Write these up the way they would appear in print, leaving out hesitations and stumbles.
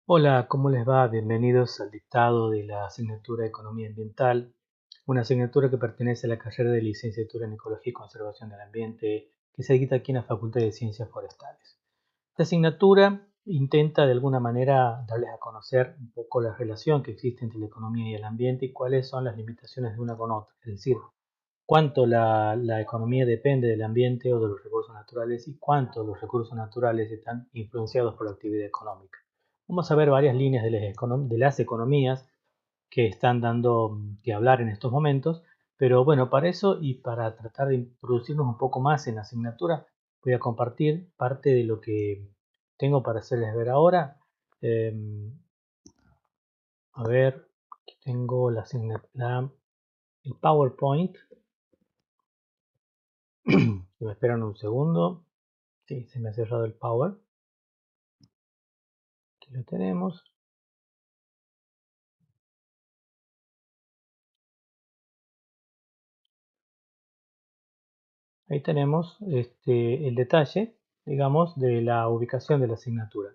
Hola, ¿cómo les va? Bienvenidos al dictado de la asignatura de Economía Ambiental, una asignatura que pertenece a la carrera de Licenciatura en Ecología y Conservación del Ambiente, que se dicta aquí en la Facultad de Ciencias Forestales. Esta asignatura intenta de alguna manera darles a conocer un poco la relación que existe entre la economía y el ambiente y cuáles son las limitaciones de una con otra, es decir, cuánto la economía depende del ambiente o de los recursos naturales y cuánto los recursos naturales están influenciados por la actividad económica. Vamos a ver varias líneas de las economías que están dando que hablar en estos momentos, pero bueno, para eso y para tratar de introducirnos un poco más en la asignatura, voy a compartir parte de lo que tengo para hacerles ver ahora. A ver, aquí tengo el PowerPoint. Si me esperan un segundo. Sí, se me ha cerrado el Power. Aquí lo tenemos. Ahí tenemos el detalle, digamos, de la ubicación de la asignatura.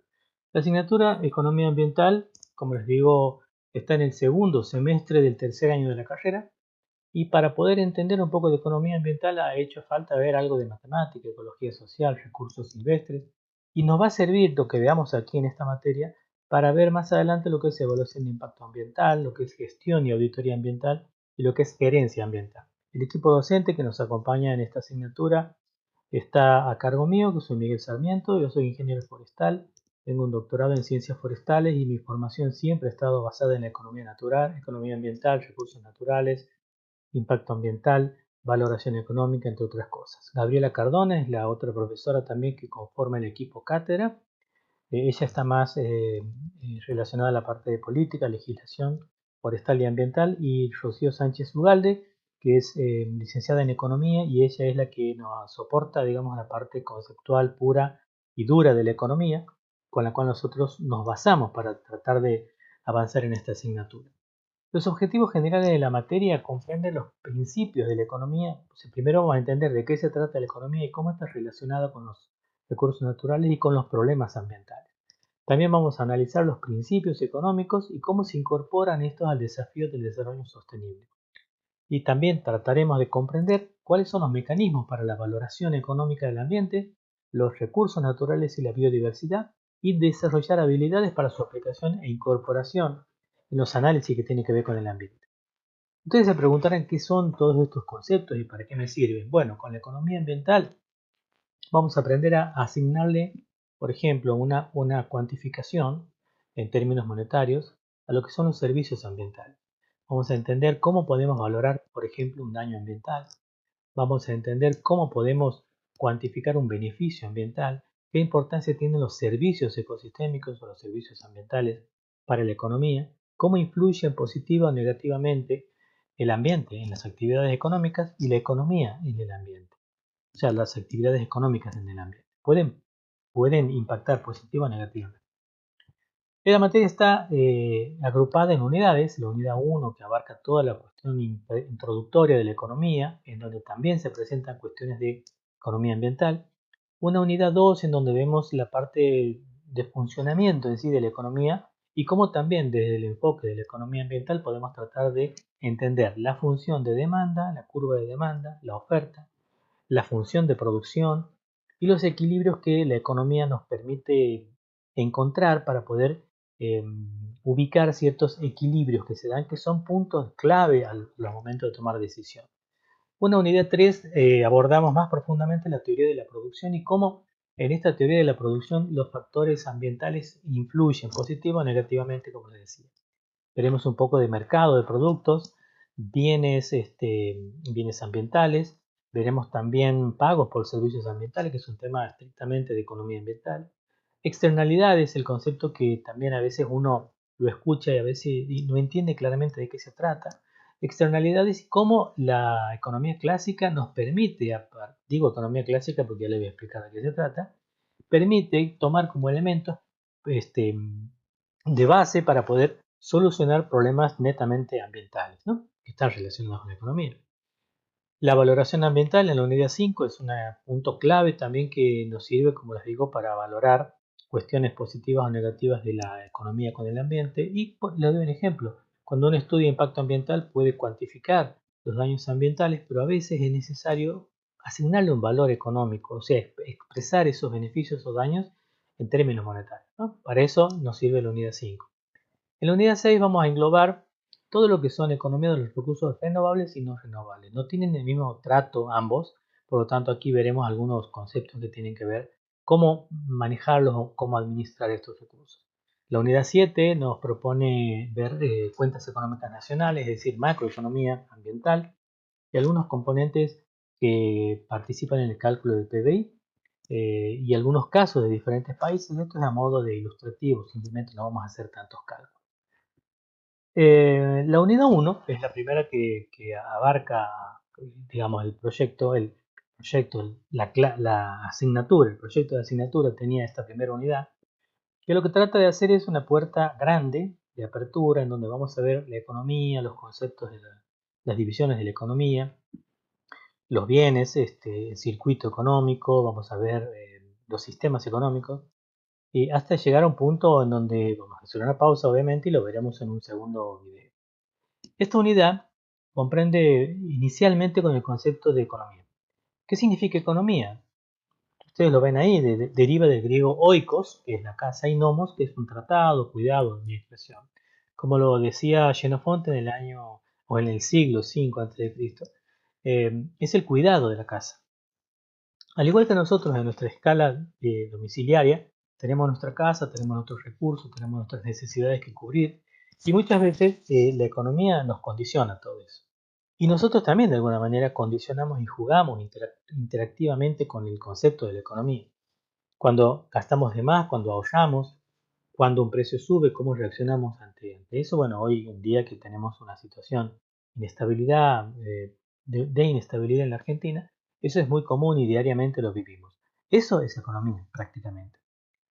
La asignatura Economía Ambiental, como les digo, está en el segundo semestre del tercer año de la carrera. Y para poder entender un poco de economía ambiental ha hecho falta ver algo de matemática, ecología social, recursos silvestres. Y nos va a servir lo que veamos aquí en esta materia para ver más adelante lo que es evaluación de impacto ambiental, lo que es gestión y auditoría ambiental y lo que es gerencia ambiental. El equipo docente que nos acompaña en esta asignatura está a cargo mío, que soy Miguel Sarmiento, yo soy ingeniero forestal, tengo un doctorado en ciencias forestales y mi formación siempre ha estado basada en la economía natural, economía ambiental, recursos naturales, impacto ambiental, valoración económica, entre otras cosas. Gabriela Cardona es la otra profesora también que conforma el equipo cátedra. Ella está más relacionada a la parte de política, legislación forestal y ambiental, y Rocío Sánchez Ugalde, que es licenciada en economía, y ella es la que nos soporta, digamos, la parte conceptual pura y dura de la economía, con la cual nosotros nos basamos para tratar de avanzar en esta asignatura. Los objetivos generales de la materia comprenden los principios de la economía. Primero vamos a entender de qué se trata la economía y cómo está relacionada con los recursos naturales y con los problemas ambientales. También vamos a analizar los principios económicos y cómo se incorporan estos al desafío del desarrollo sostenible. Y también trataremos de comprender cuáles son los mecanismos para la valoración económica del ambiente, los recursos naturales y la biodiversidad, y desarrollar habilidades para su aplicación e incorporación en los análisis que tienen que ver con el ambiente. Ustedes se preguntarán qué son todos estos conceptos y para qué me sirven. Bueno, con la economía ambiental vamos a aprender a asignarle, por ejemplo, una cuantificación en términos monetarios a lo que son los servicios ambientales. Vamos a entender cómo podemos valorar, por ejemplo, un daño ambiental. Vamos a entender cómo podemos cuantificar un beneficio ambiental, qué importancia tienen los servicios ecosistémicos o los servicios ambientales para la economía, cómo influyen positiva o negativamente el ambiente en las actividades económicas y la economía en el ambiente. O sea, las actividades económicas en el ambiente pueden impactar positiva o negativamente. La materia está agrupada en unidades, la unidad 1 que abarca toda la cuestión introductoria de la economía, en donde también se presentan cuestiones de economía ambiental. Una unidad 2 en donde vemos la parte de funcionamiento en sí de la economía y cómo también desde el enfoque de la economía ambiental podemos tratar de entender la función de demanda, la curva de demanda, la oferta, la función de producción y los equilibrios que la economía nos permite encontrar para poder eh, ubicar ciertos equilibrios que se dan, que son puntos clave al momento de tomar decisión. Una unidad 3 abordamos más profundamente la teoría de la producción y cómo en esta teoría de la producción los factores ambientales influyen positiva o negativamente, como les decía. Veremos un poco de mercado de productos, bienes ambientales, veremos también pagos por servicios ambientales, que es un tema estrictamente de economía ambiental. Externalidades, el concepto que también a veces uno lo escucha y a veces no entiende claramente de qué se trata. Externalidades y cómo la economía clásica nos permite, digo economía clásica porque ya le voy a explicar de qué se trata, permite tomar como elementos este, de base para poder solucionar problemas netamente ambientales, ¿no? Que están relacionados con la economía. La valoración ambiental en la unidad 5 es un punto clave también que nos sirve, como les digo, para valorar cuestiones positivas o negativas de la economía con el ambiente. Y le doy un ejemplo. Cuando uno estudia impacto ambiental puede cuantificar los daños ambientales, pero a veces es necesario asignarle un valor económico, o sea, expresar esos beneficios o daños en términos monetarios, ¿no? Para eso nos sirve la unidad 5. En la unidad 6 vamos a englobar todo lo que son economía de los recursos renovables y no renovables. No tienen el mismo trato ambos, por lo tanto aquí veremos algunos conceptos que tienen que ver cómo manejarlos o cómo administrar estos recursos. La unidad 7 nos propone ver cuentas económicas nacionales, es decir, macroeconomía ambiental y algunos componentes que participan en el cálculo del PBI y algunos casos de diferentes países. Esto es a modo de ilustrativo, simplemente no vamos a hacer tantos cálculos. La unidad 1 es la primera que abarca, digamos, el proyecto, la asignatura, el proyecto de asignatura tenía esta primera unidad, que lo que trata de hacer es una puerta grande de apertura en donde vamos a ver la economía, los conceptos de las divisiones de la economía, los bienes, el circuito económico, vamos a ver los sistemas económicos, y hasta llegar a un punto en donde vamos a hacer una pausa, obviamente, y lo veremos en un segundo video. Esta unidad comprende inicialmente con el concepto de economía. ¿Qué significa economía? Ustedes lo ven ahí, deriva del griego oikos, que es la casa, y nomos, que es un tratado, cuidado, administración. Como lo decía Xenofonte en el año o en el siglo V a.C., es el cuidado de la casa. Al igual que nosotros en nuestra escala domiciliaria, tenemos nuestra casa, tenemos nuestros recursos, tenemos nuestras necesidades que cubrir, y muchas veces la economía nos condiciona todo eso. Y nosotros también de alguna manera condicionamos y jugamos interactivamente con el concepto de la economía. Cuando gastamos de más, cuando ahorramos, cuando un precio sube, cómo reaccionamos ante eso. Bueno, hoy en día que tenemos una situación inestabilidad, de inestabilidad en la Argentina, eso es muy común y diariamente lo vivimos. Eso es economía prácticamente.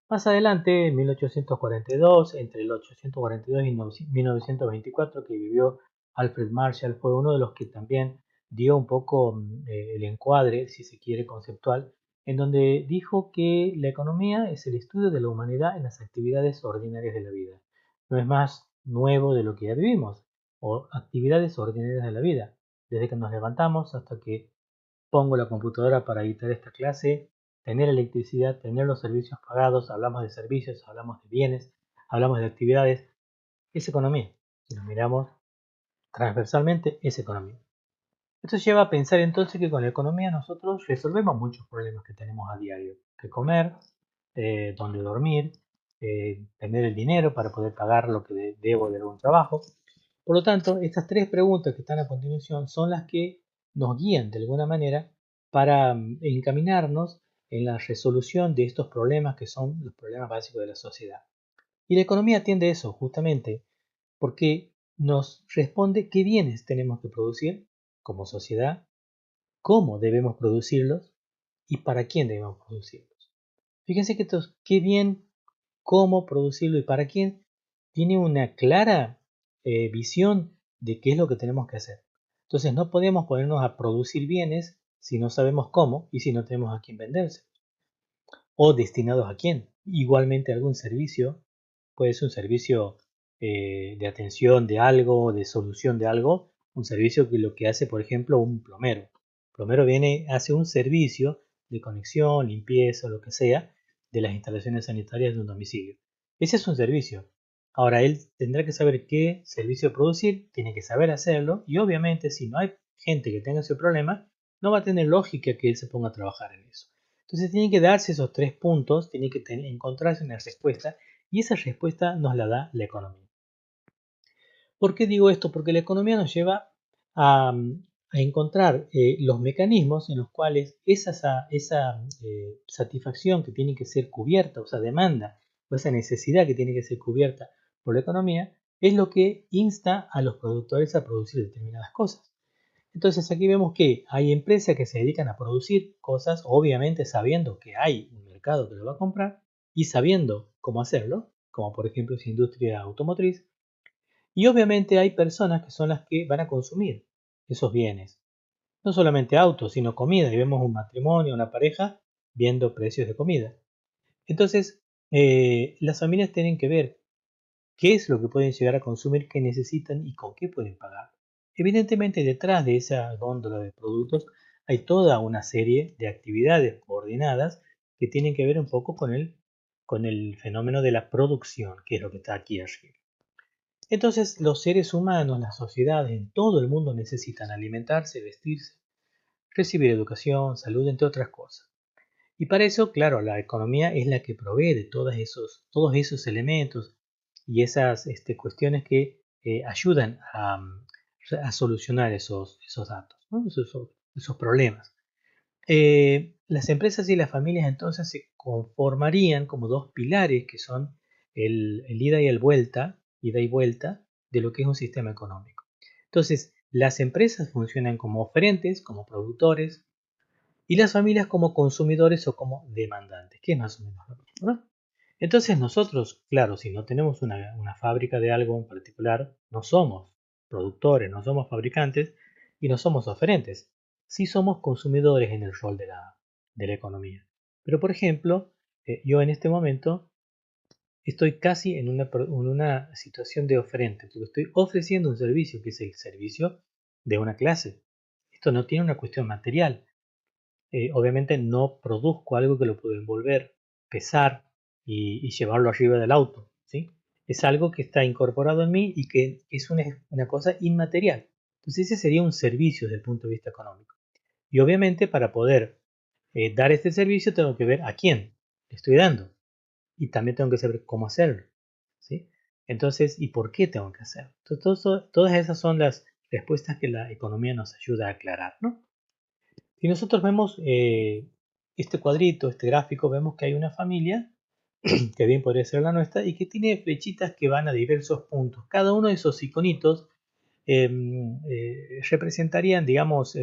Más adelante, en 1842, entre el 842 y 1924, que vivió Alfred Marshall, fue uno de los que también dio un poco el encuadre, si se quiere, conceptual, en donde dijo que la economía es el estudio de la humanidad en las actividades ordinarias de la vida. No es más nuevo de lo que ya vivimos, o actividades ordinarias de la vida, desde que nos levantamos hasta que pongo la computadora para editar esta clase, tener electricidad, tener los servicios pagados, hablamos de servicios, hablamos de bienes, hablamos de actividades, es economía. Si lo miramos transversalmente, es economía. Esto lleva a pensar entonces que con la economía nosotros resolvemos muchos problemas que tenemos a diario. Que comer, dónde dormir, tener el dinero para poder pagar lo que debo de algún trabajo. Por lo tanto, estas tres preguntas que están a continuación son las que nos guían de alguna manera para encaminarnos en la resolución de estos problemas que son los problemas básicos de la sociedad. Y la economía atiende eso justamente porque nos responde qué bienes tenemos que producir como sociedad, cómo debemos producirlos y para quién debemos producirlos. Fíjense que estos qué bien, cómo producirlo y para quién tiene una clara visión de qué es lo que tenemos que hacer. Entonces no podemos ponernos a producir bienes si no sabemos cómo y si no tenemos a quién venderse o destinados a quién. Igualmente algún servicio, puede ser un servicio de atención de algo, de solución de algo, un servicio que lo que hace, por ejemplo, un plomero. El plomero viene, hace un servicio de conexión, limpieza, lo que sea, de las instalaciones sanitarias de un domicilio. Ese es un servicio. Ahora él tendrá que saber qué servicio producir, tiene que saber hacerlo y obviamente si no hay gente que tenga ese problema, no va a tener lógica que él se ponga a trabajar en eso. Entonces tienen que darse esos tres puntos, tiene que encontrarse una respuesta y esa respuesta nos la da la economía. ¿Por qué digo esto? Porque la economía nos lleva a encontrar los mecanismos en los cuales esa satisfacción que tiene que ser cubierta, o esa demanda, o esa necesidad que tiene que ser cubierta por la economía, es lo que insta a los productores a producir determinadas cosas. Entonces aquí vemos que hay empresas que se dedican a producir cosas, obviamente sabiendo que hay un mercado que lo va a comprar y sabiendo cómo hacerlo, como por ejemplo esa industria automotriz. Y obviamente hay personas que son las que van a consumir esos bienes. No solamente autos, sino comida. Y vemos un matrimonio, una pareja, viendo precios de comida. Entonces, Las familias tienen que ver qué es lo que pueden llegar a consumir, qué necesitan y con qué pueden pagar. Evidentemente, detrás de esa góndola de productos hay toda una serie de actividades coordinadas que tienen que ver un poco con el fenómeno de la producción, que es lo que está aquí arriba. Entonces, los seres humanos, las sociedades en todo el mundo necesitan alimentarse, vestirse, recibir educación, salud, entre otras cosas. Y para eso, claro, la economía es la que provee de todos esos elementos y esas cuestiones que ayudan a solucionar esos datos, ¿no? Esos problemas. Las empresas y las familias entonces se conformarían como dos pilares que son el ida y vuelta de lo que es un sistema económico. Entonces, las empresas funcionan como oferentes, como productores, y las familias como consumidores o como demandantes, que es más o menos lo mismo, ¿no? Entonces nosotros, claro, si no tenemos una fábrica de algo en particular, no somos productores, no somos fabricantes y no somos oferentes. Sí somos consumidores en el rol de la economía. Pero por ejemplo, yo en este momento estoy casi en una situación de oferente, porque estoy ofreciendo un servicio que es el servicio de una clase. Esto no tiene una cuestión material. Obviamente no produzco algo que lo puedo envolver, pesar y llevarlo arriba del auto, ¿sí? Es algo que está incorporado en mí y que es una cosa inmaterial. Entonces ese sería un servicio desde el punto de vista económico. Y obviamente para poder dar este servicio tengo que ver a quién le estoy dando y también tengo que saber cómo hacerlo, ¿sí? Entonces, ¿y por qué tengo que hacerlo? Entonces, todas esas son las respuestas que la economía nos ayuda a aclarar, ¿no? Si nosotros vemos este cuadrito, este gráfico, vemos que hay una familia, que bien podría ser la nuestra, y que tiene flechitas que van a diversos puntos. Cada uno de esos iconitos representarían, digamos,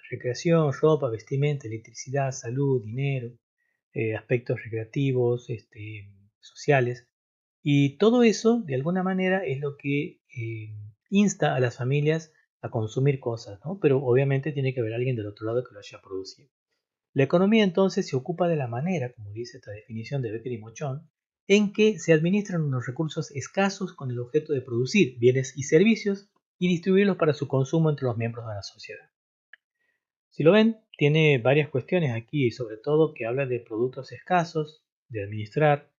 recreación, ropa, vestimenta, electricidad, salud, dinero, aspectos recreativos, sociales. Y todo eso, de alguna manera, es lo que insta a las familias a consumir cosas, ¿no? Pero obviamente tiene que haber alguien del otro lado que lo haya producido. La economía entonces se ocupa de la manera, como dice esta definición de Becker y Mochón, en que se administran unos recursos escasos con el objeto de producir bienes y servicios y distribuirlos para su consumo entre los miembros de la sociedad. Si lo ven, tiene varias cuestiones aquí, sobre todo que habla de productos escasos, de administrar,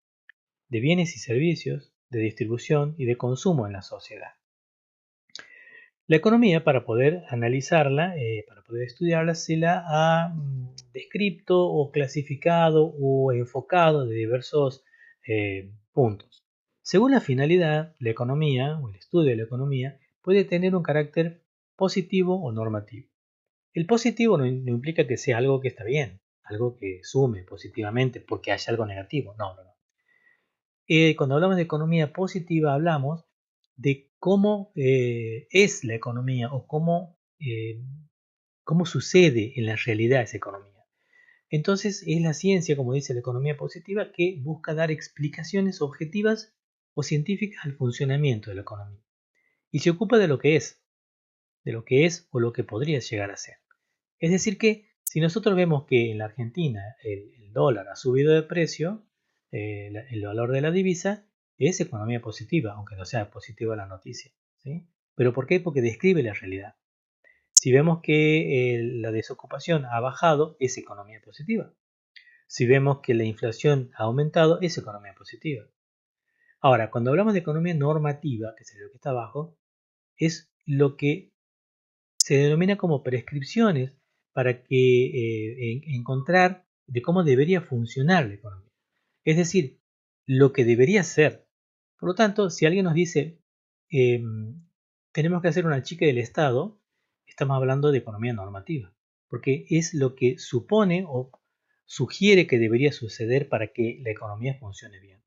de bienes y servicios, de distribución y de consumo en la sociedad. La economía, para poder analizarla, para poder estudiarla, se la ha descrito o clasificado o enfocado de diversos puntos. Según la finalidad, la economía o el estudio de la economía puede tener un carácter positivo o normativo. El positivo no implica que sea algo que está bien, algo que sume positivamente porque haya algo negativo. No, no, no. Cuando hablamos de economía positiva, hablamos de cómo es la economía o cómo sucede en la realidad esa economía. Entonces es la ciencia, como dice la economía positiva, que busca dar explicaciones objetivas o científicas al funcionamiento de la economía. Y se ocupa de lo que es o lo que podría llegar a ser. Es decir que si nosotros vemos que en la Argentina el dólar ha subido de precio, el valor de la divisa es economía positiva, aunque no sea positiva la noticia, ¿sí? ¿Pero por qué? Porque describe la realidad. Si vemos que la desocupación ha bajado, es economía positiva. Si vemos que la inflación ha aumentado, es economía positiva. Ahora, cuando hablamos de economía normativa, que es lo que está abajo, es lo que se denomina como prescripciones para encontrar de cómo debería funcionar la economía. Es decir, lo que debería ser. Por lo tanto, si alguien nos dice eh, tenemos que hacer una chica del Estado, estamos hablando de economía normativa, porque es lo que supone o sugiere que debería suceder para que la economía funcione bien.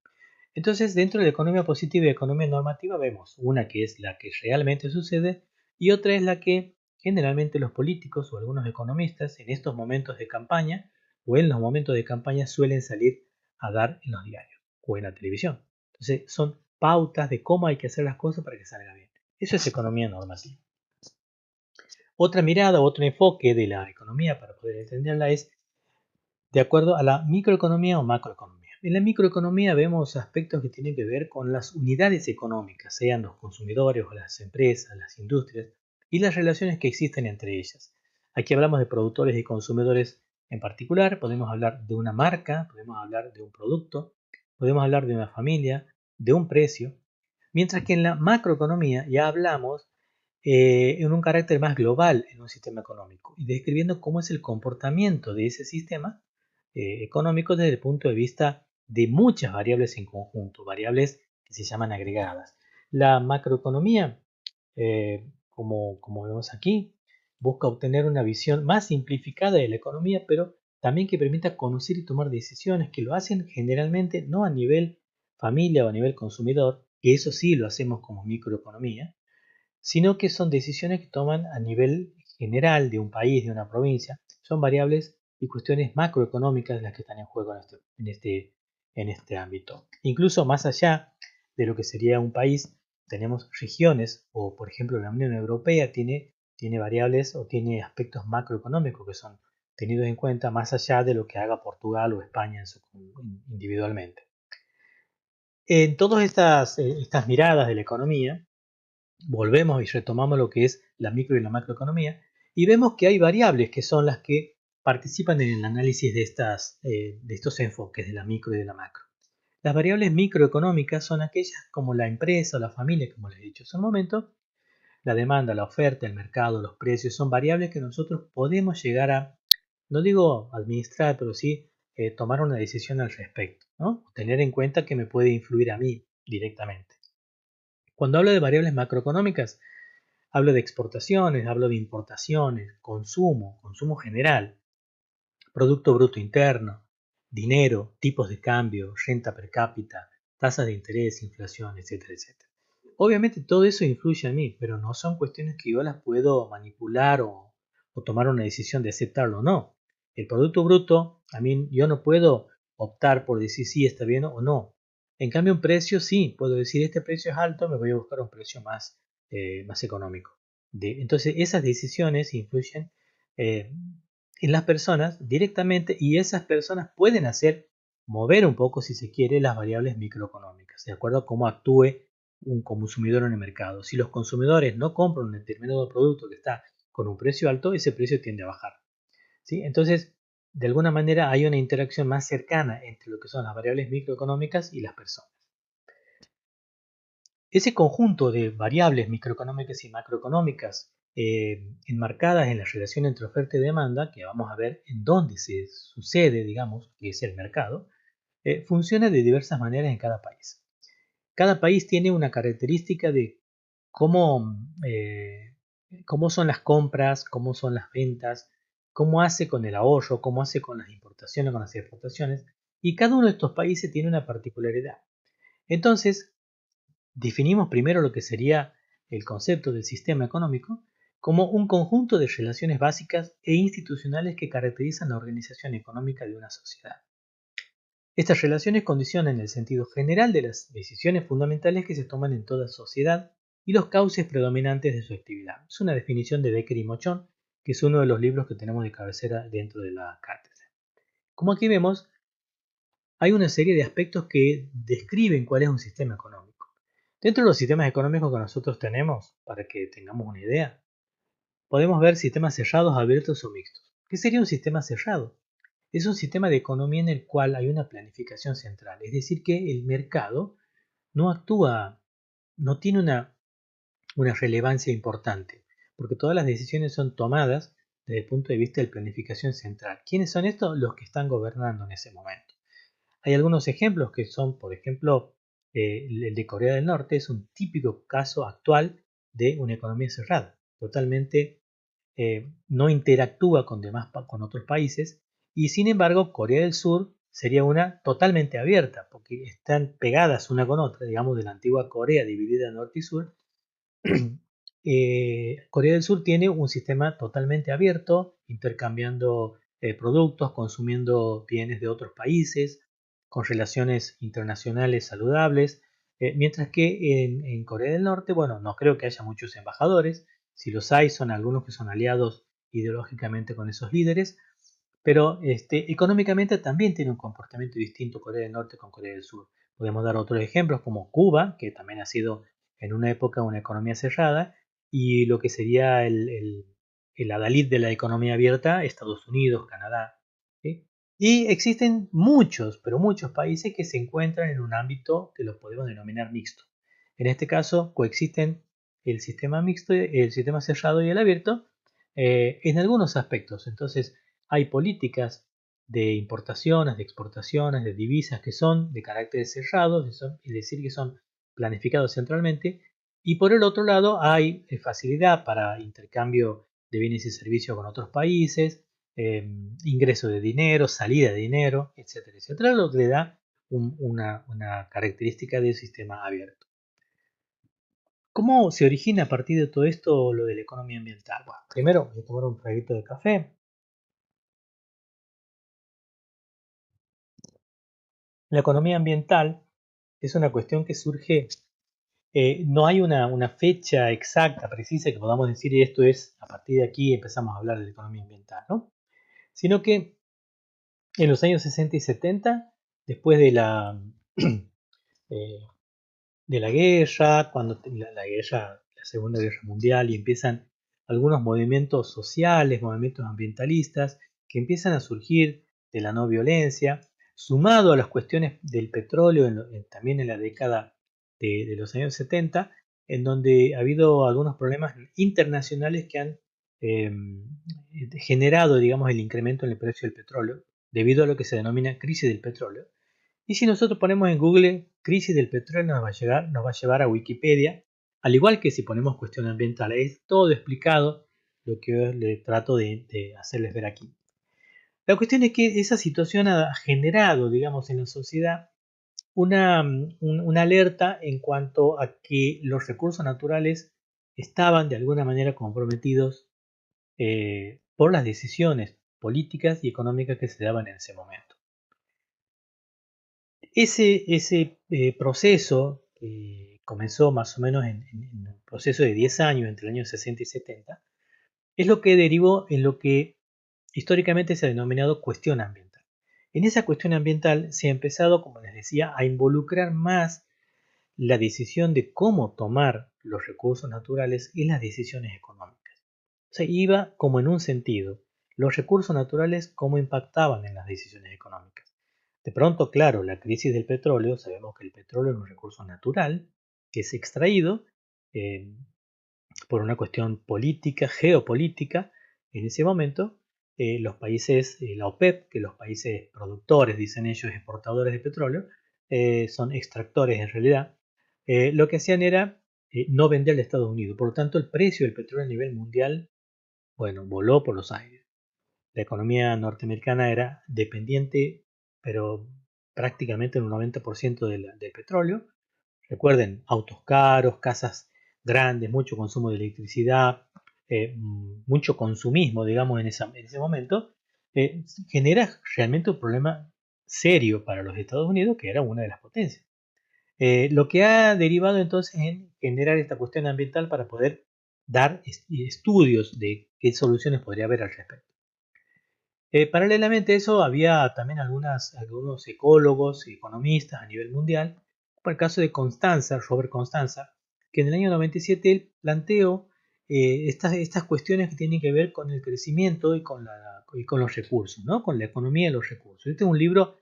Entonces, dentro de la economía positiva y economía normativa vemos una que es la que realmente sucede y otra es la que generalmente los políticos o algunos economistas en estos momentos de campaña o en los momentos de campaña suelen salir a dar en los diarios o en la televisión. Entonces, son pautas de cómo hay que hacer las cosas para que salga bien. Eso es economía normativa. Otra mirada, otro enfoque de la economía para poder entenderla es de acuerdo a la microeconomía o macroeconomía. En la microeconomía vemos aspectos que tienen que ver con las unidades económicas, sean los consumidores o las empresas, las industrias, y las relaciones que existen entre ellas. Aquí hablamos de productores y consumidores en particular, podemos hablar de una marca, podemos hablar de un producto, podemos hablar de una familia, de un precio, mientras que en la macroeconomía ya hablamos en un carácter más global en un sistema económico y describiendo cómo es el comportamiento de ese sistema económico desde el punto de vista de muchas variables en conjunto, variables que se llaman agregadas. La macroeconomía, como vemos aquí, busca obtener una visión más simplificada de la economía, pero también que permita conocer y tomar decisiones que lo hacen generalmente no a nivel familia o a nivel consumidor, que eso sí lo hacemos como microeconomía, sino que son decisiones que toman a nivel general de un país, de una provincia. Son variables y cuestiones macroeconómicas las que están en juego en este ámbito. Incluso más allá de lo que sería un país, tenemos regiones, o por ejemplo la Unión Europea tiene variables o tiene aspectos macroeconómicos que son tenidos en cuenta más allá de lo que haga Portugal o España individualmente. En todas estas miradas de la economía, volvemos y retomamos lo que es la micro y la macroeconomía y vemos que hay variables que son las que participan en el análisis de estos enfoques de la micro y de la macro. Las variables microeconómicas son aquellas como la empresa o la familia, como les he dicho hace un momento, la demanda, la oferta, el mercado, los precios, son variables que nosotros podemos llegar a, no digo administrar, pero sí tomar una decisión al respecto, ¿no? Tener en cuenta que me puede influir a mí directamente. Cuando hablo de variables macroeconómicas, hablo de exportaciones, hablo de importaciones, consumo general, producto bruto interno, dinero, tipos de cambio, renta per cápita, tasas de interés, inflación, etcétera, etcétera. Obviamente todo eso influye en mí, pero no son cuestiones que yo las puedo manipular o tomar una decisión de aceptarlo o no. El producto bruto, a mí yo no puedo optar por decir si está bien o no. En cambio, un precio sí, puedo decir este precio es alto, me voy a buscar un precio más económico. Entonces, esas decisiones influyen eh, en las personas directamente y esas personas pueden hacer mover un poco, si se quiere, las variables microeconómicas, de acuerdo a cómo actúe un consumidor en el mercado. Si los consumidores no compran un determinado producto que está con un precio alto, ese precio tiende a bajar, ¿sí? Entonces, de alguna manera hay una interacción más cercana entre lo que son las variables microeconómicas y las personas. Ese conjunto de variables microeconómicas y macroeconómicas enmarcadas en la relación entre oferta y demanda, que vamos a ver en dónde se sucede, digamos, que es el mercado, funciona de diversas maneras en cada país. Cada país tiene una característica de cómo, cómo son las compras, cómo son las ventas, cómo hace con el ahorro, cómo hace con las importaciones, con las exportaciones, y cada uno de estos países tiene una particularidad. Entonces, definimos primero lo que sería el concepto del sistema económico como un conjunto de relaciones básicas e institucionales que caracterizan la organización económica de una sociedad. Estas relaciones condicionan el sentido general de las decisiones fundamentales que se toman en toda sociedad y los cauces predominantes de su actividad. Es una definición de Becker y Mochón, que es uno de los libros que tenemos de cabecera dentro de la cátedra. Como aquí vemos, hay una serie de aspectos que describen cuál es un sistema económico. Dentro de los sistemas económicos que nosotros tenemos, para que tengamos una idea, podemos ver sistemas cerrados, abiertos o mixtos. ¿Qué sería un sistema cerrado? Es un sistema de economía en el cual hay una planificación central, es decir, que el mercado no actúa, no tiene una relevancia importante, porque todas las decisiones son tomadas desde el punto de vista de planificación central. ¿Quiénes son estos? Los que están gobernando en ese momento. Hay algunos ejemplos que son, por ejemplo, el de Corea del Norte es un típico caso actual de una economía cerrada, totalmente no interactúa con otros países y sin embargo Corea del Sur sería una totalmente abierta porque están pegadas una con otra, digamos de la antigua Corea dividida en norte y sur. Corea del Sur tiene un sistema totalmente abierto, intercambiando productos, consumiendo bienes de otros países, con relaciones internacionales saludables, mientras que en Corea del Norte, bueno, no creo que haya muchos embajadores, si los hay son algunos que son aliados ideológicamente con esos líderes, pero económicamente también tiene un comportamiento distinto Corea del Norte con Corea del Sur. Podemos dar otros ejemplos como Cuba, que también ha sido en una época una economía cerrada, y lo que sería el adalid de la economía abierta, Estados Unidos, Canadá. ¿Sí? Y existen muchos, pero muchos países que se encuentran en un ámbito que lo podemos denominar mixto. En este caso coexisten el sistema mixto, el sistema cerrado y el abierto en algunos aspectos. Entonces, hay políticas de importaciones, de exportaciones, de divisas que son de carácter cerrado, es decir, que son planificados centralmente, y por el otro lado hay facilidad para intercambio de bienes y servicios con otros países, ingreso de dinero, salida de dinero, etcétera, etcétera, lo que le da una característica del sistema abierto. ¿Cómo se origina a partir de todo esto lo de la economía ambiental? Bueno, primero voy a tomar un traguito de café. La economía ambiental es una cuestión que surge, no hay una fecha exacta, precisa, que podamos decir esto es, a partir de aquí empezamos a hablar de la economía ambiental, ¿no? Sino que en los años 60 y 70, después eh, de la guerra, cuando la guerra, la Segunda Guerra Mundial, y empiezan algunos movimientos sociales, movimientos ambientalistas, que empiezan a surgir de la no violencia, sumado a las cuestiones del petróleo también en la década de los años 70, en donde ha habido algunos problemas internacionales que han eh, generado, digamos, el incremento en el precio del petróleo, debido a lo que se denomina crisis del petróleo. Y si nosotros ponemos en Google crisis del petróleo, nos va a llevar a Wikipedia, al igual que si ponemos cuestión ambiental. Es todo explicado lo que le trato de hacerles ver aquí. La cuestión es que esa situación ha generado, digamos, en la sociedad una alerta en cuanto a que los recursos naturales estaban de alguna manera comprometidos por las decisiones políticas y económicas que se daban en ese momento. Ese proceso que comenzó más o menos en un proceso de 10 años entre el año 60 y 70, es lo que derivó en lo que históricamente se ha denominado cuestión ambiental. En esa cuestión ambiental se ha empezado, como les decía, a involucrar más la decisión de cómo tomar los recursos naturales y las decisiones económicas. O sea, iba como en un sentido, los recursos naturales cómo impactaban en las decisiones económicas. De pronto, claro, la crisis del petróleo, sabemos que el petróleo es un recurso natural que es extraído eh, por una cuestión política, geopolítica. En ese momento, los países, la OPEP, que los países productores, dicen ellos, exportadores de petróleo, son extractores en realidad, lo que hacían era no venderle a Estados Unidos. Por lo tanto, el precio del petróleo a nivel mundial, bueno, voló por los aires. La economía norteamericana era dependiente, pero prácticamente en un 90% del petróleo. Recuerden, autos caros, casas grandes, mucho consumo de electricidad, mucho consumismo, digamos, en ese momento, genera realmente un problema serio para los Estados Unidos, que era una de las potencias. Lo que ha derivado entonces en generar esta cuestión ambiental para poder dar estudios de qué soluciones podría haber al respecto. Paralelamente a eso, había también algunos ecólogos y economistas a nivel mundial, como el caso de Constanza, Robert Constanza, que en el año 97 él planteó estas cuestiones que tienen que ver con el crecimiento y con los recursos, ¿no? Con la economía de los recursos. Este es un libro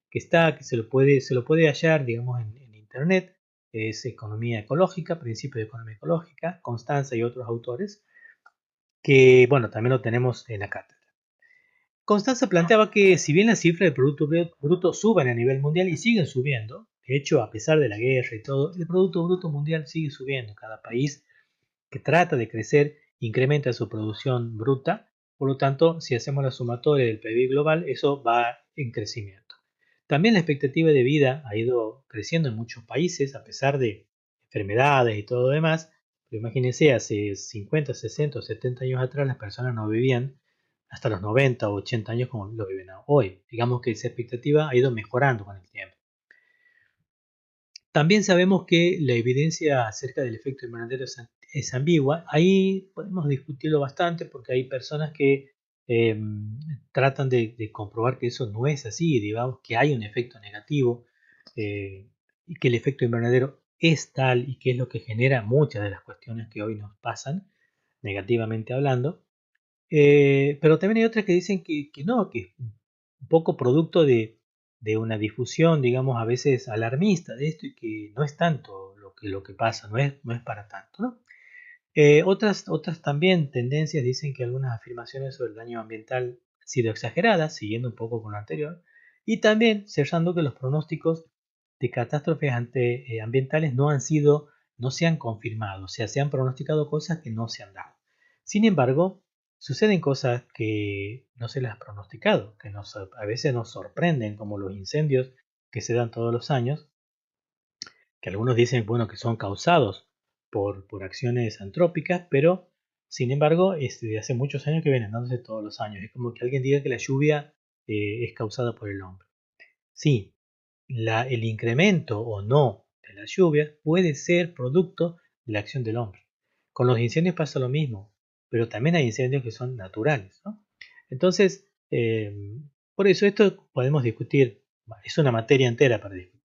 que se lo puede hallar, digamos, en internet. Es Economía Ecológica, Principios de Economía Ecológica, Constanza y otros autores, que, bueno, también lo tenemos en la cátedra. Constanza planteaba que si bien las cifras del Producto Bruto suben a nivel mundial y siguen subiendo, de hecho, a pesar de la guerra y todo, el Producto Bruto mundial sigue subiendo. Cada país que trata de crecer incrementa su producción bruta, por lo tanto, si hacemos la sumatoria del PIB global, eso va en crecimiento. También la expectativa de vida ha ido creciendo en muchos países, a pesar de enfermedades y todo lo demás. Pero imagínense, hace 50, 60 o 70 años atrás las personas no vivían hasta los 90 o 80 años como lo viven hoy. Digamos que esa expectativa ha ido mejorando con el tiempo. También sabemos que la evidencia acerca del efecto invernadero es ambigua. Ahí podemos discutirlo bastante porque hay personas que tratan de comprobar que eso no es así, digamos que hay un efecto negativo y que el efecto invernadero es tal y que es lo que genera muchas de las cuestiones que hoy nos pasan, negativamente hablando. Pero también hay otras que dicen que no, que es un poco producto de una difusión, digamos, a veces alarmista de esto y que no es tanto lo que pasa, no es para tanto, ¿no? Otras también tendencias dicen que algunas afirmaciones sobre el daño ambiental han sido exageradas, siguiendo un poco con lo anterior, y también cerrando que los pronósticos de catástrofes ambientales no se han confirmado, o sea, se han pronosticado cosas que no se han dado. Sin embargo, suceden cosas que no se las ha pronosticado, que a veces nos sorprenden, como los incendios que se dan todos los años, que algunos dicen, bueno, que son causados por acciones antrópicas, pero sin embargo, de hace muchos años que vienen dándose todos los años. Es como que alguien diga que la lluvia es causada por el hombre. Sí, el incremento o no de las lluvias puede ser producto de la acción del hombre. Con los incendios pasa lo mismo, pero también hay incendios que son naturales, ¿no? Entonces, por eso esto podemos discutir, es una materia entera para discutir.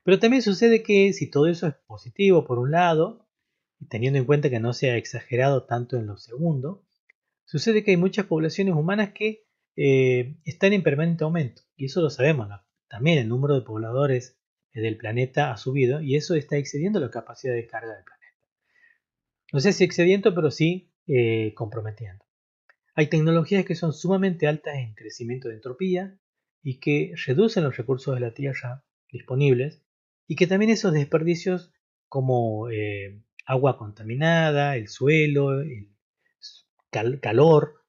Pero también sucede que si todo eso es positivo por un lado, y teniendo en cuenta que no se ha exagerado tanto en lo segundo, sucede que hay muchas poblaciones humanas que están en permanente aumento. Y eso lo sabemos, ¿no? También el número de pobladores del planeta ha subido y eso está excediendo la capacidad de carga del planeta. No sé si excediendo, pero sí comprometiendo. Hay tecnologías que son sumamente altas en crecimiento de entropía y que reducen los recursos de la Tierra disponibles y que también esos desperdicios como agua contaminada, el suelo, el calor,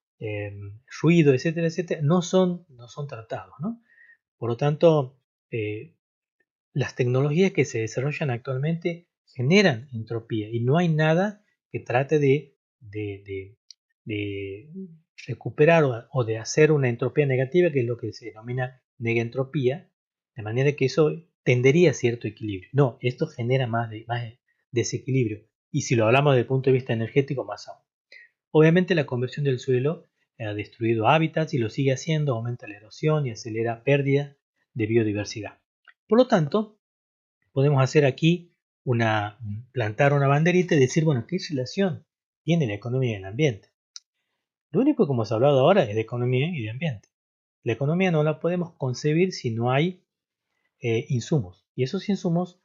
ruido, etcétera, etcétera, no son tratados, ¿no? Por lo tanto, eh, las tecnologías que se desarrollan actualmente generan entropía y no hay nada que trate de recuperar o de hacer una entropía negativa, que es lo que se denomina negentropía, de manera que eso tendería a cierto equilibrio. No, esto genera más desequilibrio. Y si lo hablamos desde el punto de vista energético, más aún. Obviamente la conversión del suelo ha destruido hábitats y lo sigue haciendo, aumenta la erosión y acelera pérdida de biodiversidad. Por lo tanto, podemos hacer aquí plantar una banderita y decir, bueno, ¿qué relación tiene la economía y el ambiente? Lo único que hemos hablado ahora es de economía y de ambiente. La economía no la podemos concebir si no hay insumos. Y esos insumos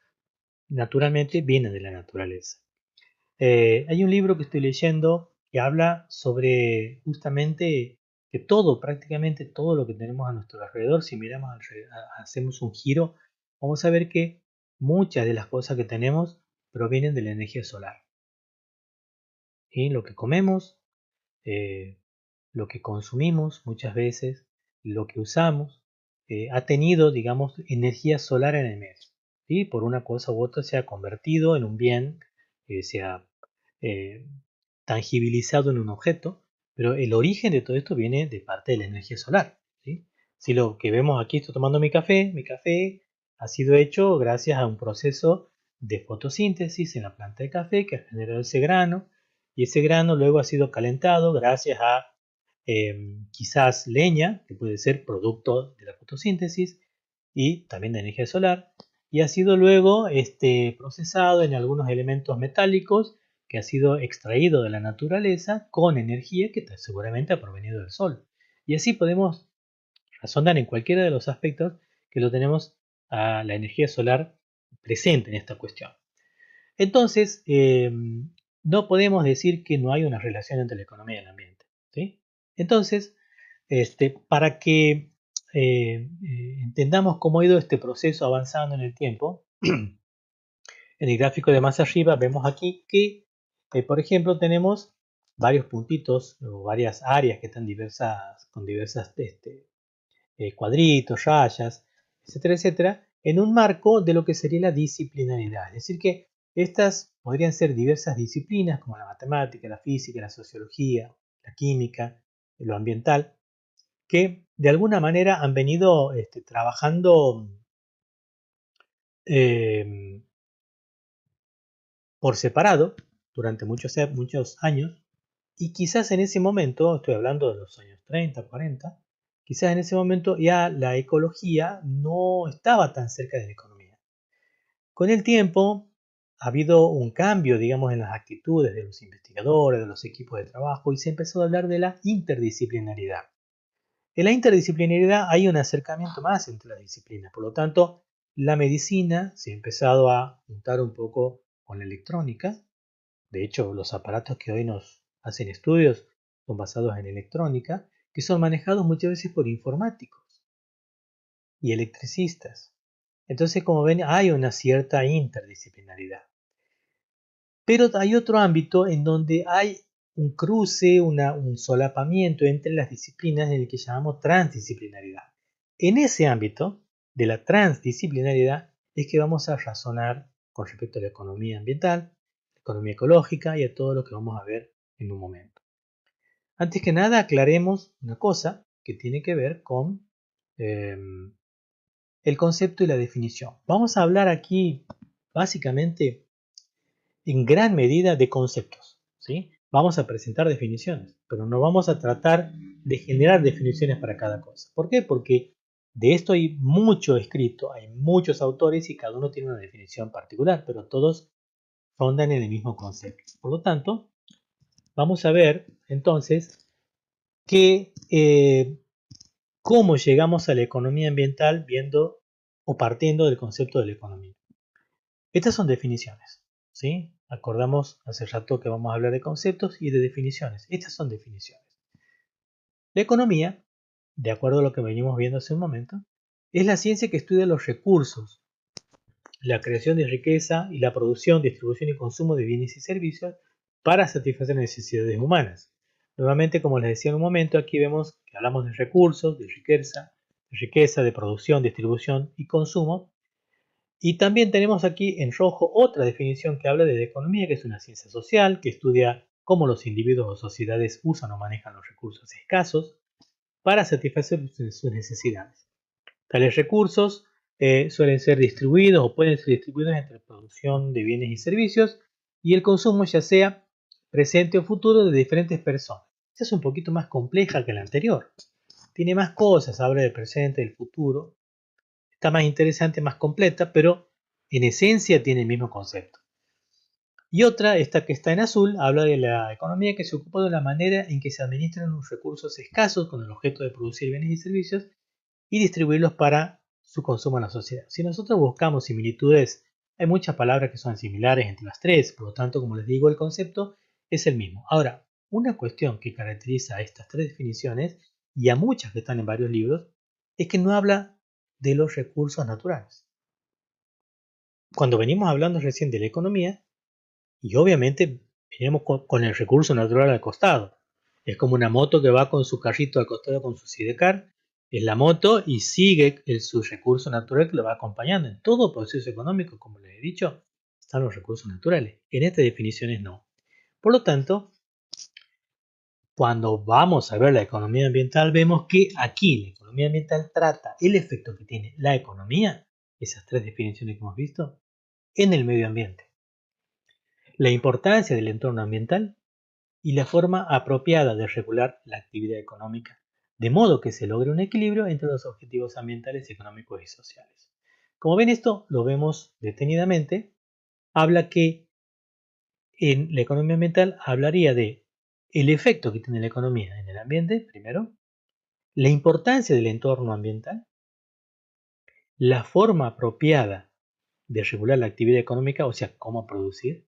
naturalmente vienen de la naturaleza. Hay un libro que estoy leyendo que habla sobre justamente que prácticamente todo lo que tenemos a nuestro alrededor, si miramos hacemos un giro, vamos a ver que muchas de las cosas que tenemos provienen de la energía solar. Y lo que comemos, eh, lo que consumimos muchas veces, lo que usamos, ha tenido, digamos, energía solar en el medio. ¿Sí? Por una cosa u otra se ha convertido en un bien, se ha eh, tangibilizado en un objeto, pero el origen de todo esto viene de parte de la energía solar. ¿Sí? Si lo que vemos aquí, estoy tomando mi café ha sido hecho gracias a un proceso de fotosíntesis en la planta de café que ha generado ese grano, y ese grano luego ha sido calentado gracias a quizás leña, que puede ser producto de la fotosíntesis y también de energía solar, y ha sido luego procesado en algunos elementos metálicos que ha sido extraído de la naturaleza con energía que seguramente ha provenido del sol. Y así podemos razonar en cualquiera de los aspectos que lo tenemos a la energía solar presente en esta cuestión. Entonces, no podemos decir que no hay una relación entre la economía y el ambiente. ¿Sí? Entonces, para que entendamos cómo ha ido este proceso avanzando en el tiempo, en el gráfico de más arriba vemos aquí que, por ejemplo, tenemos varios puntitos o varias áreas que están con diversas cuadritos, rayas, etcétera, etcétera, en un marco de lo que sería la disciplinaridad. Es decir, que estas podrían ser diversas disciplinas como la matemática, la física, la sociología, la química, lo ambiental, que de alguna manera han venido trabajando eh, por separado durante muchos años Y quizás en ese momento, estoy hablando de los años 30, 40, quizás en ese momento ya la ecología no estaba tan cerca de la economía. Con el tiempo ha habido un cambio, digamos, en las actitudes de los investigadores, de los equipos de trabajo, y se empezó a hablar de la interdisciplinaridad. En la interdisciplinaridad hay un acercamiento más entre las disciplinas, por lo tanto, la medicina se ha empezado a juntar un poco con la electrónica. De hecho, los aparatos que hoy nos hacen estudios son basados en electrónica, que son manejados muchas veces por informáticos y electricistas. Entonces, como ven, hay una cierta interdisciplinaridad. Pero hay otro ámbito en donde hay un cruce, un solapamiento entre las disciplinas en el que llamamos transdisciplinaridad. En ese ámbito de la transdisciplinaridad es que vamos a razonar con respecto a la economía ambiental, la economía ecológica y a todo lo que vamos a ver en un momento. Antes que nada, aclaremos una cosa que tiene que ver con el concepto y la definición. Vamos a hablar aquí básicamente en gran medida de conceptos, ¿sí? Vamos a presentar definiciones, pero no vamos a tratar de generar definiciones para cada cosa. ¿Por qué? Porque de esto hay mucho escrito, hay muchos autores y cada uno tiene una definición particular, pero todos rondan en el mismo concepto. Por lo tanto, vamos a ver entonces cómo llegamos a la economía ambiental viendo o partiendo del concepto de la economía. Estas son definiciones, ¿sí? Acordamos hace rato que vamos a hablar de conceptos y de definiciones. Estas son definiciones. La economía, de acuerdo a lo que venimos viendo hace un momento, es la ciencia que estudia los recursos, la creación de riqueza y la producción, distribución y consumo de bienes y servicios para satisfacer necesidades humanas. Nuevamente, como les decía en un momento, aquí vemos que hablamos de recursos, de riqueza, de producción, distribución y consumo. Y también tenemos aquí en rojo otra definición que habla de la economía, que es una ciencia social, que estudia cómo los individuos o sociedades usan o manejan los recursos escasos para satisfacer sus necesidades. Tales recursos suelen ser distribuidos o pueden ser distribuidos entre producción de bienes y servicios y el consumo ya sea presente o futuro de diferentes personas. Esta es un poquito más compleja que la anterior. Tiene más cosas, habla del presente, del futuro. Está más interesante, más completa, pero en esencia tiene el mismo concepto. Y otra, esta que está en azul, habla de la economía que se ocupa de la manera en que se administran los recursos escasos con el objeto de producir bienes y servicios y distribuirlos para su consumo en la sociedad. Si nosotros buscamos similitudes, hay muchas palabras que son similares entre las tres, por lo tanto, como les digo, el concepto es el mismo. Ahora, una cuestión que caracteriza a estas tres definiciones y a muchas que están en varios libros es que no habla de los recursos naturales. Cuando venimos hablando recién de la economía, y obviamente venimos con el recurso natural al costado. Es como una moto que va con su carrito al costado con su sidecar, es la moto y sigue su recurso natural que lo va acompañando. En todo proceso económico, como les he dicho, están los recursos naturales. En estas definiciones no. Por lo tanto, cuando vamos a ver la economía ambiental, vemos que aquí la economía ambiental trata el efecto que tiene la economía, esas tres definiciones que hemos visto, en el medio ambiente. La importancia del entorno ambiental y la forma apropiada de regular la actividad económica, de modo que se logre un equilibrio entre los objetivos ambientales, económicos y sociales. Como ven, esto lo vemos detenidamente. Habla que en la economía ambiental hablaría de el efecto que tiene la economía en el ambiente, primero, la importancia del entorno ambiental, la forma apropiada de regular la actividad económica, o sea, cómo producir,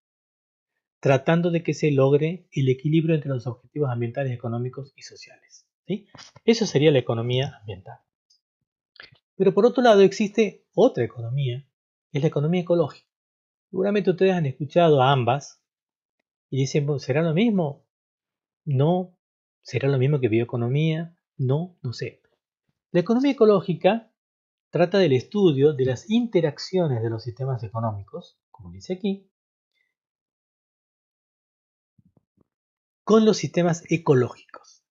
tratando de que se logre el equilibrio entre los objetivos ambientales, económicos y sociales, ¿sí? Eso sería la economía ambiental. Pero por otro lado existe otra economía, es la economía ecológica. Seguramente ustedes han escuchado a ambas y dicen, ¿será lo mismo? No. ¿Será lo mismo que bioeconomía? No, no sé. La economía ecológica trata del estudio de las interacciones de los sistemas económicos, como dice aquí, con los sistemas ecológicos.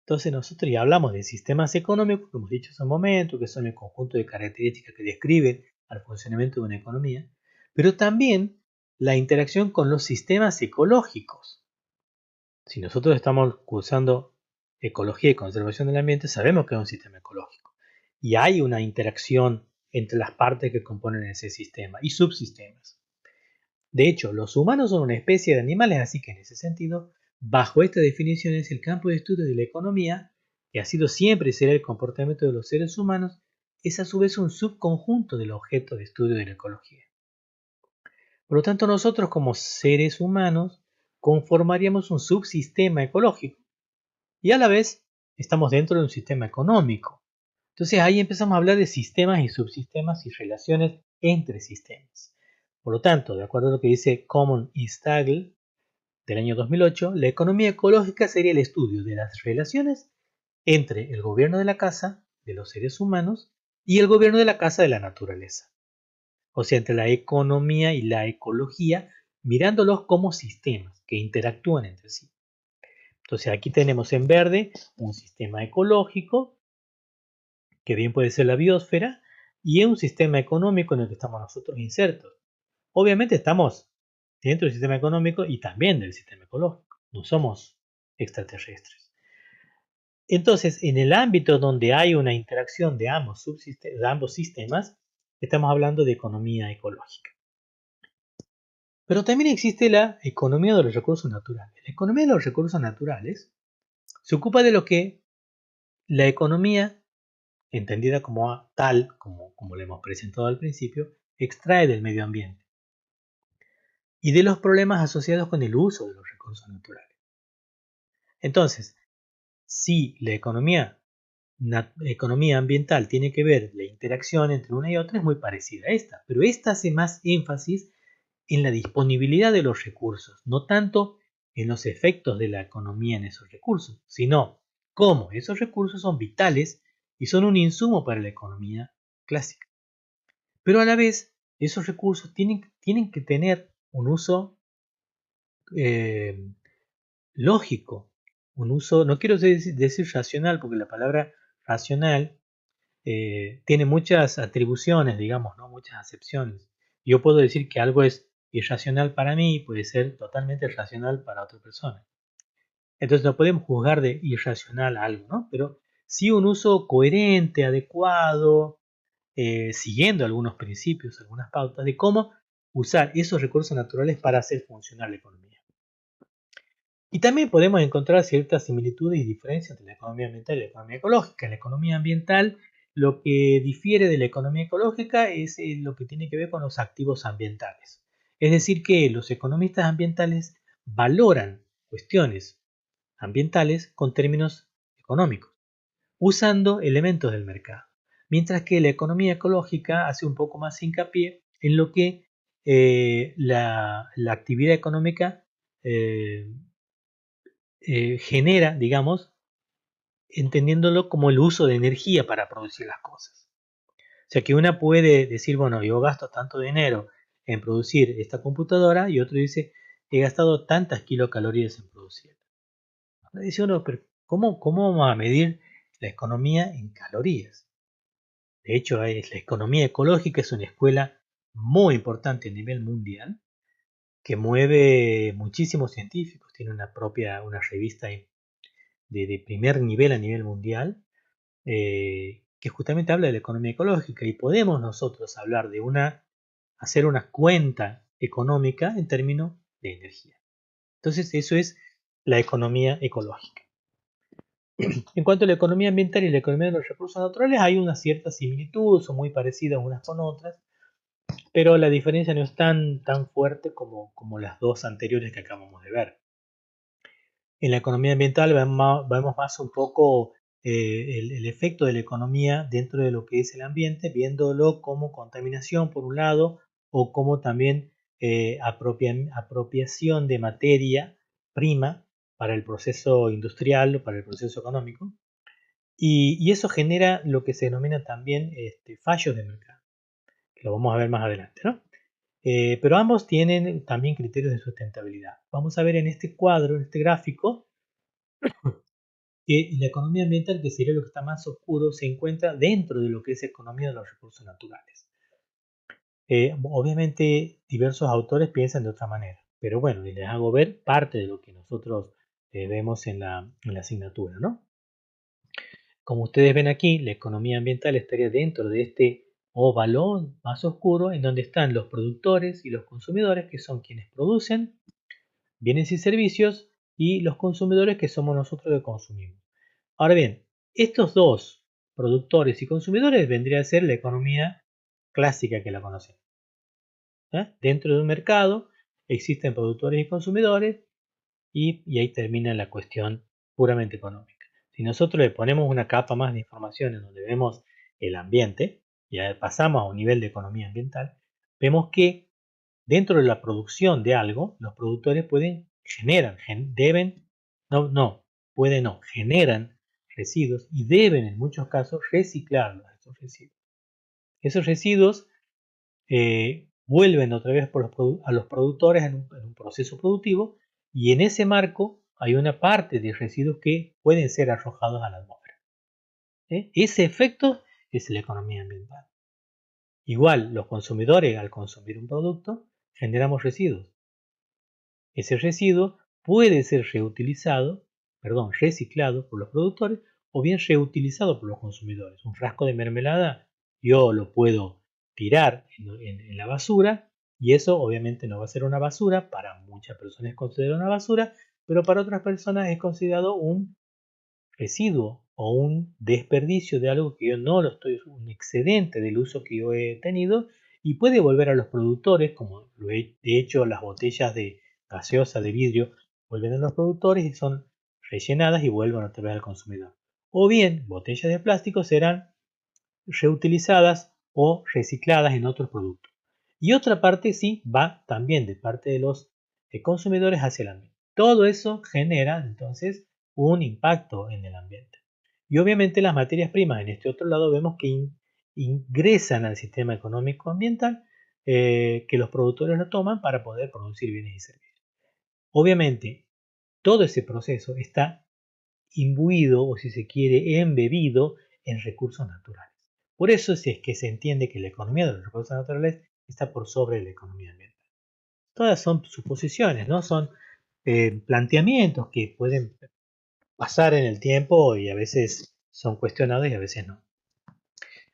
Entonces nosotros ya hablamos de sistemas económicos, como hemos dicho hace un momento, que son el conjunto de características que describen al funcionamiento de una economía, pero también la interacción con los sistemas ecológicos. Si nosotros estamos cursando ecología y conservación del ambiente, sabemos que es un sistema ecológico. Y hay una interacción entre las partes que componen ese sistema y subsistemas. De hecho, los humanos son una especie de animales, así que en ese sentido, bajo esta definición es el campo de estudio de la economía, que ha sido siempre y será el comportamiento de los seres humanos, es a su vez un subconjunto del objeto de estudio de la ecología. Por lo tanto, nosotros como seres humanos conformaríamos un subsistema ecológico y a la vez estamos dentro de un sistema económico. Entonces ahí empezamos a hablar de sistemas y subsistemas y relaciones entre sistemas. Por lo tanto, de acuerdo a lo que dice Common y Stagl del año 2008, la economía ecológica sería el estudio de las relaciones entre el gobierno de la casa, de los seres humanos, y el gobierno de la casa de la naturaleza. O sea, entre la economía y la ecología, mirándolos como sistemas que interactúan entre sí. Entonces aquí tenemos en verde un sistema ecológico, que bien puede ser la biosfera, y un sistema económico en el que estamos nosotros insertos. Obviamente estamos dentro del sistema económico y también del sistema ecológico, no somos extraterrestres. Entonces, en el ámbito donde hay una interacción de ambos sistemas, estamos hablando de economía ecológica. Pero también existe la economía de los recursos naturales. La economía de los recursos naturales se ocupa de lo que la economía, entendida como tal, como le hemos presentado al principio, extrae del medio ambiente y de los problemas asociados con el uso de los recursos naturales. Entonces, si la economía ambiental tiene que ver la interacción entre una y otra, es muy parecida a esta, pero esta hace más énfasis en la disponibilidad de los recursos, no tanto en los efectos de la economía en esos recursos, sino cómo esos recursos son vitales y son un insumo para la economía clásica. Pero a la vez, esos recursos tienen que tener un uso eh, lógico, un uso, no quiero decir racional, porque la palabra racional tiene muchas atribuciones, digamos, ¿no? Muchas acepciones. Yo puedo decir que algo es irracional para mí y puede ser totalmente racional para otra persona. Entonces no podemos juzgar de irracional a algo, ¿no? Pero sí un uso coherente, adecuado, siguiendo algunos principios, algunas pautas de cómo usar esos recursos naturales para hacer funcionar la economía. Y también podemos encontrar ciertas similitudes y diferencias entre la economía ambiental y la economía ecológica. En la economía ambiental, lo que difiere de la economía ecológica es lo que tiene que ver con los activos ambientales. Es decir, que los economistas ambientales valoran cuestiones ambientales con términos económicos, usando elementos del mercado. Mientras que la economía ecológica hace un poco más hincapié en lo que la actividad económica eh, genera, digamos, entendiéndolo como el uso de energía para producir las cosas. O sea que una puede decir, bueno, yo gasto tanto dinero en producir esta computadora y otro dice, he gastado tantas kilocalorías en producirla. Dice uno, pero ¿cómo vamos a medir la economía en calorías? De hecho, la economía ecológica es una escuela muy importante a nivel mundial que mueve muchísimos científicos. Tiene una revista de primer nivel a nivel mundial, que justamente habla de la economía ecológica y podemos nosotros hablar de hacer una cuenta económica en términos de energía. Entonces eso es la economía ecológica. En cuanto a la economía ambiental y la economía de los recursos naturales, hay una cierta similitud, son muy parecidas unas con otras, pero la diferencia no es tan fuerte como las dos anteriores que acabamos de ver. En la economía ambiental vemos más un poco el efecto de la economía dentro de lo que es el ambiente, viéndolo como contaminación por un lado o como también apropiación de materia prima para el proceso industrial o para el proceso económico. Y eso genera lo que se denomina también fallos de mercado, que lo vamos a ver más adelante, ¿no? Pero ambos tienen también criterios de sustentabilidad. Vamos a ver en este cuadro, en este gráfico, que la economía ambiental, que sería lo que está más oscuro, se encuentra dentro de lo que es economía de los recursos naturales. Obviamente diversos autores piensan de otra manera, pero bueno, les hago ver parte de lo que nosotros vemos en la asignatura, ¿no? Como ustedes ven aquí, la economía ambiental estaría dentro de este óvalo más oscuro en donde están los productores y los consumidores, que son quienes producen bienes y servicios, y los consumidores, que somos nosotros que consumimos. Ahora bien, estos dos, productores y consumidores, vendría a ser la economía clásica que la conocemos. Dentro de un mercado existen productores y consumidores y ahí termina la cuestión puramente económica. Si nosotros le ponemos una capa más de información en donde vemos el ambiente y pasamos a un nivel de economía ambiental, vemos que dentro de la producción de algo, los productores generan residuos y deben en muchos casos reciclarlos, esos residuos. Esos residuos vuelven otra vez a los productores en un proceso productivo, y en ese marco hay una parte de residuos que pueden ser arrojados a la atmósfera. Ese efecto es la economía ambiental. Igual, los consumidores, al consumir un producto, generamos residuos. Ese residuo puede ser reciclado por los productores o bien reutilizado por los consumidores. Un frasco de mermelada yo lo puedo tirar en la basura, y eso obviamente no va a ser una basura. Para muchas personas es considerado una basura, pero para otras personas es considerado un residuo o un desperdicio de algo que yo no lo estoy, un excedente del uso que yo he tenido, y puede volver a los productores, como de hecho las botellas de gaseosa de vidrio vuelven a los productores y son rellenadas y vuelven otra vez al consumidor. O bien botellas de plástico serán reutilizadas o recicladas en otros productos. Y otra parte sí va también de parte de los consumidores hacia el ambiente. Todo eso genera entonces un impacto en el ambiente. Y obviamente las materias primas en este otro lado vemos que ingresan al sistema económico ambiental, que los productores lo toman para poder producir bienes y servicios. Obviamente todo ese proceso está imbuido, o si se quiere, embebido en recursos naturales. Por eso es que se entiende que la economía de los recursos naturales está por sobre la economía ambiental. Todas son suposiciones, ¿no? Son planteamientos que pueden pasar en el tiempo y a veces son cuestionados y a veces no.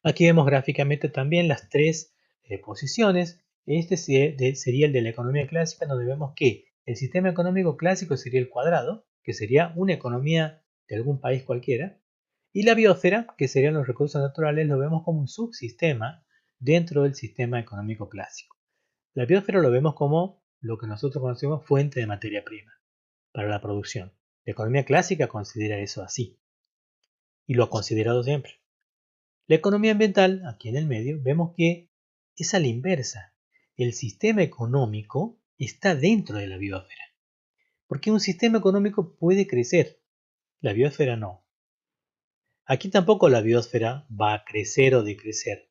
Aquí vemos gráficamente también las tres posiciones. Este sería el de la economía clásica, donde vemos que el sistema económico clásico sería el cuadrado, que sería una economía de algún país cualquiera, y la biosfera, que serían los recursos naturales, lo vemos como un subsistema dentro del sistema económico clásico. La biosfera lo vemos como lo que nosotros conocemos fuente de materia prima para la producción. La economía clásica considera eso así y lo ha considerado siempre. La economía ambiental, aquí en el medio, vemos que es a la inversa. El sistema económico está dentro de la biosfera. Porque un sistema económico puede crecer, la biosfera no. Aquí tampoco la biosfera va a crecer o decrecer.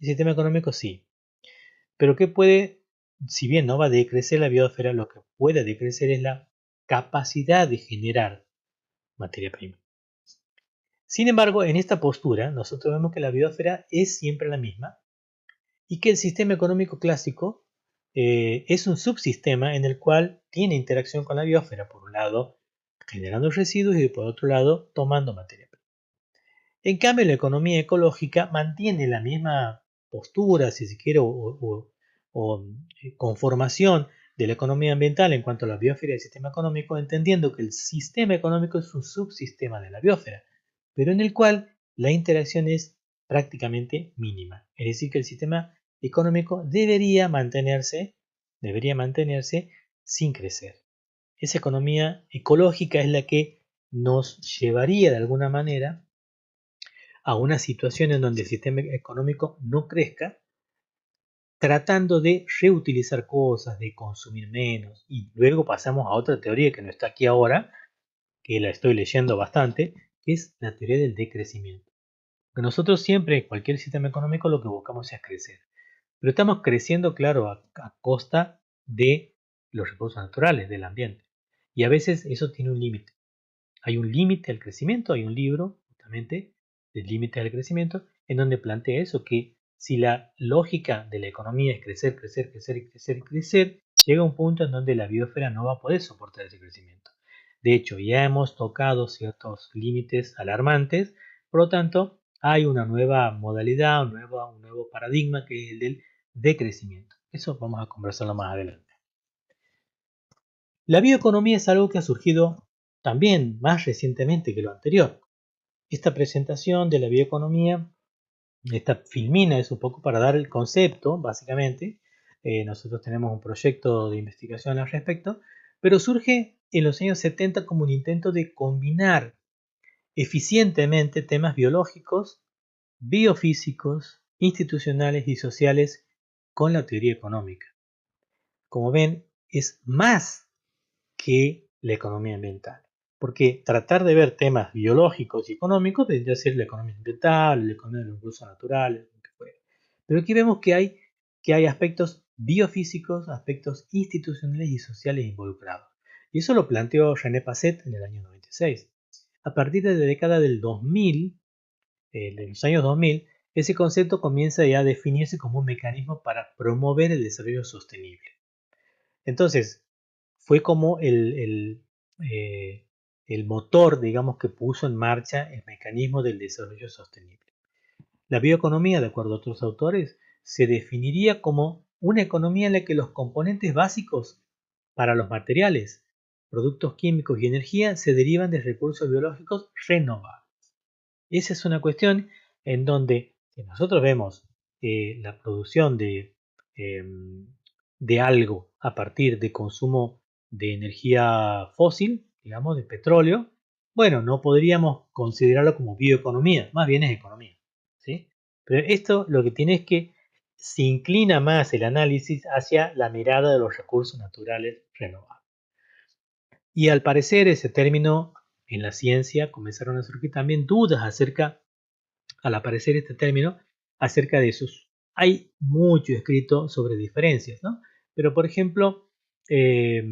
El sistema económico sí. Pero ¿qué puede? Si bien no va a decrecer la biosfera, lo que puede decrecer es la capacidad de generar materia prima. Sin embargo, en esta postura, nosotros vemos que la biosfera es siempre la misma y que el sistema económico clásico es un subsistema en el cual tiene interacción con la biosfera, por un lado generando residuos y por otro lado tomando materia prima. En cambio, la economía ecológica mantiene la misma postura, si se quiere, o conformación de la economía ambiental en cuanto a la biosfera y el sistema económico, entendiendo que el sistema económico es un subsistema de la biosfera, pero en el cual la interacción es prácticamente mínima. Es decir, que el sistema económico debería mantenerse sin crecer. Esa economía ecológica es la que nos llevaría de alguna manera a una situación en donde el sistema económico no crezca, tratando de reutilizar cosas, de consumir menos. Y luego pasamos a otra teoría que no está aquí ahora, que la estoy leyendo bastante, que es la teoría del decrecimiento. Que nosotros siempre, en cualquier sistema económico, lo que buscamos es crecer. Pero estamos creciendo, claro, a costa de los recursos naturales, del ambiente. Y a veces eso tiene un límite. Hay un límite al crecimiento, hay un libro justamente del límite al crecimiento en donde plantea eso, que si la lógica de la economía es crecer, crecer, llega un punto en donde la biosfera no va a poder soportar ese crecimiento. De hecho, ya hemos tocado ciertos límites alarmantes, por lo tanto, hay una nueva modalidad, un nuevo paradigma que es el del decrecimiento. Eso vamos a conversarlo más adelante. La bioeconomía es algo que ha surgido también más recientemente que lo anterior. Esta presentación de la bioeconomía, esta filmina es un poco para dar el concepto, básicamente. Nosotros tenemos un proyecto de investigación al respecto, pero surge en los años 70 como un intento de combinar eficientemente temas biológicos, biofísicos, institucionales y sociales con la teoría económica. Como ven, es más que la economía ambiental. Porque tratar de ver temas biológicos y económicos tendría que ser la economía ambiental, la economía de los recursos naturales, lo que fuera. Pero aquí vemos que hay aspectos biofísicos, aspectos institucionales y sociales involucrados. Y eso lo planteó René Passet en el año 96. A partir de la década del 2000, de los años 2000, ese concepto comienza ya a definirse como un mecanismo para promover el desarrollo sostenible. Entonces, fue como el motor, digamos, que puso en marcha el mecanismo del desarrollo sostenible. La bioeconomía, de acuerdo a otros autores, se definiría como una economía en la que los componentes básicos para los materiales, productos químicos y energía se derivan de recursos biológicos renovables. Esa es una cuestión en donde si nosotros vemos la producción de algo a partir de consumo de energía fósil, digamos, de petróleo, bueno, no podríamos considerarlo como bioeconomía, más bien es economía, ¿sí? Pero esto lo que tiene es que se inclina más el análisis hacia la mirada de los recursos naturales renovables. Y al parecer ese término en la ciencia comenzaron a surgir también dudas acerca, al aparecer este término, acerca de esos. Hay mucho escrito sobre diferencias, ¿no? Pero por ejemplo, eh,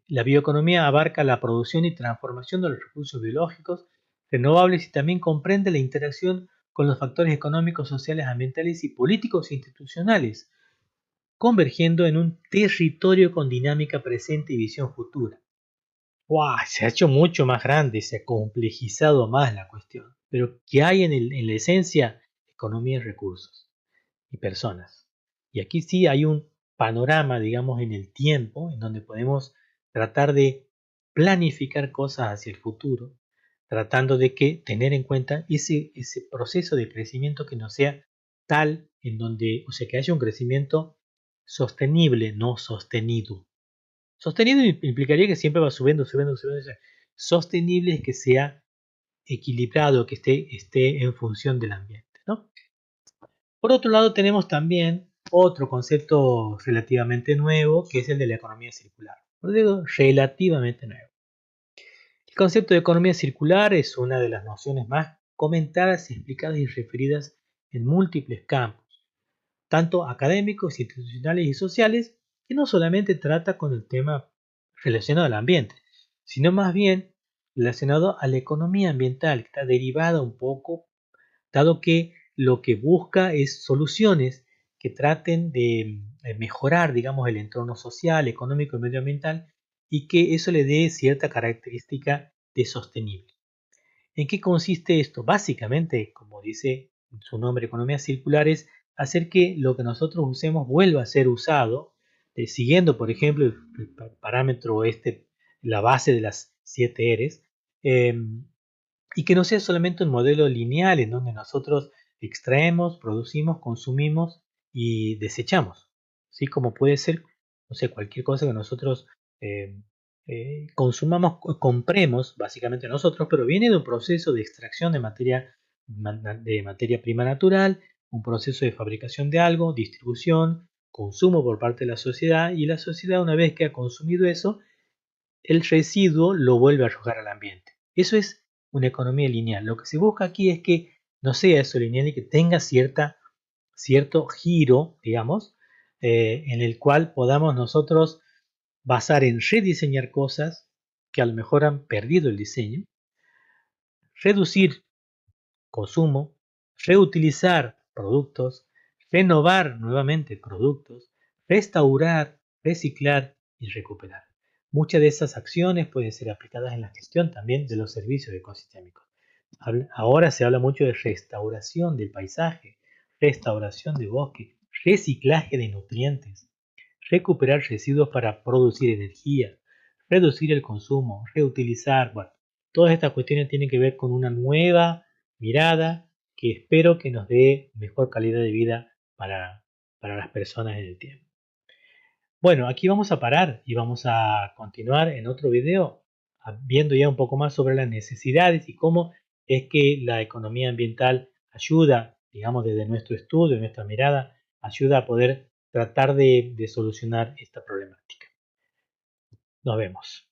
la bioeconomía abarca la producción y transformación de los recursos biológicos renovables y también comprende la interacción con los factores económicos, sociales, ambientales y políticos e institucionales, convergiendo en un territorio con dinámica presente y visión futura. ¡Wow! Se ha hecho mucho más grande, se ha complejizado más la cuestión. Pero ¿qué hay en la esencia? Economía y recursos y personas. Y aquí sí hay un panorama, digamos, en el tiempo, en donde podemos tratar de planificar cosas hacia el futuro, tratando de que tener en cuenta ese proceso de crecimiento que no sea tal en donde, o sea, que haya un crecimiento sostenible, no sostenido. Sostenido implicaría que siempre va subiendo, subiendo, subiendo. Sostenible es que sea equilibrado, que esté en función del ambiente, ¿no? Por otro lado, tenemos también otro concepto relativamente nuevo, que es el de la economía circular. Lo digo relativamente nuevo. El concepto de economía circular es una de las nociones más comentadas, explicadas y referidas en múltiples campos, tanto académicos, institucionales y sociales, que no solamente trata con el tema relacionado al ambiente, sino más bien relacionado a la economía ambiental, que está derivada un poco, dado que lo que busca es soluciones que traten de mejorar, digamos, el entorno social, económico y medioambiental, y que eso le dé cierta característica de sostenible. ¿En qué consiste esto? Básicamente, como dice su nombre, economía circular, es hacer que lo que nosotros usemos vuelva a ser usado, siguiendo, por ejemplo, el parámetro la base de las 7 R's, eh, y que no sea solamente un modelo lineal en donde nosotros extraemos, producimos, consumimos y desechamos, ¿sí? Como puede ser, no sé, cualquier cosa que nosotros eh, consumamos, compremos, básicamente nosotros, pero viene de un proceso de extracción de materia prima natural, un proceso de fabricación de algo, distribución, consumo por parte de la sociedad, y la sociedad, una vez que ha consumido eso, el residuo lo vuelve a arrojar al ambiente. Eso es una economía lineal. Lo que se busca aquí es que no sea eso lineal y que tenga cierto giro, digamos, en el cual podamos nosotros basar en rediseñar cosas que a lo mejor han perdido el diseño, reducir consumo, reutilizar productos, renovar nuevamente productos, restaurar, reciclar y recuperar. Muchas de esas acciones pueden ser aplicadas en la gestión también de los servicios ecosistémicos. Ahora se habla mucho de restauración del paisaje, restauración de bosque, reciclaje de nutrientes, recuperar residuos para producir energía, reducir el consumo, reutilizar. Bueno, todas estas cuestiones tienen que ver con una nueva mirada que espero que nos dé mejor calidad de vida para las personas en el tiempo. Bueno, aquí vamos a parar y vamos a continuar en otro video viendo ya un poco más sobre las necesidades y cómo es que la economía ambiental ayuda, digamos, desde nuestro estudio, nuestra mirada, ayuda a poder tratar de solucionar esta problemática. Nos vemos.